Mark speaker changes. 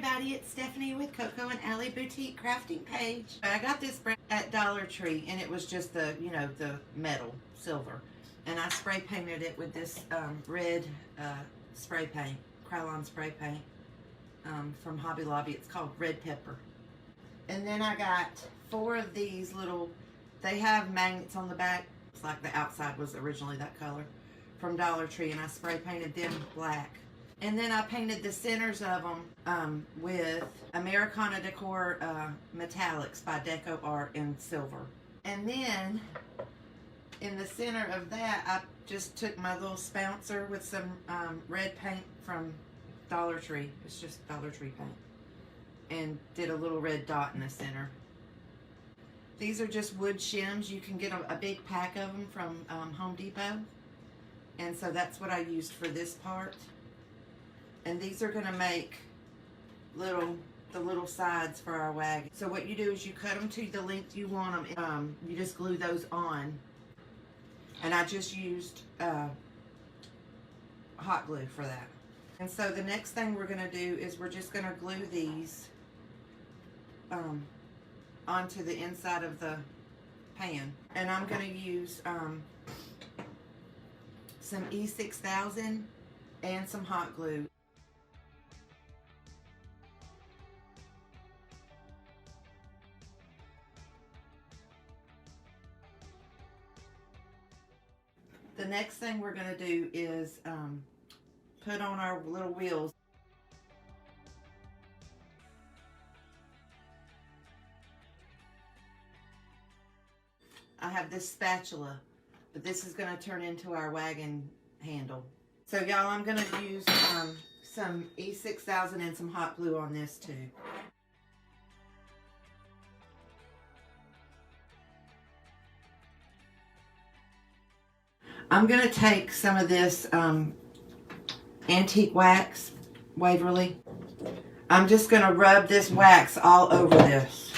Speaker 1: everybody, it's Stephanie with Coco and Allie Boutique Crafting Page. I got this brand at Dollar Tree and it was just the, you know, the metal, silver. And I spray painted it with this red spray paint, Krylon spray paint from Hobby Lobby. It's called Red Pepper. And then I got 4 of these little, they have magnets on the back. It's like the outside was originally that color from Dollar Tree, and I spray painted them black. And then I painted the centers of them with Americana Decor Metallics by Deco Art in silver. And then in the center of that, I just took my little spouncer with some red paint from Dollar Tree. It's just Dollar Tree paint. And did a little red dot in the center. These are just wood shims. You can get a big pack of them from Home Depot. And so that's what I used for this part. And these are going to make the little sides for our wagon. So what you do is you cut them to the length you want them. You just glue those on. And I just used hot glue for that. And so the next thing we're going to do is we're just going to glue these onto the inside of the pan. And I'm going to use some E6000 and some hot glue. The next thing we're going to do is put on our little wheels. I have this spatula, but this is going to turn into our wagon handle. So y'all, I'm going to use some E6000 and some hot glue on this too. I'm going to take some of this antique wax, Waverly. I'm just going to rub this wax all over this.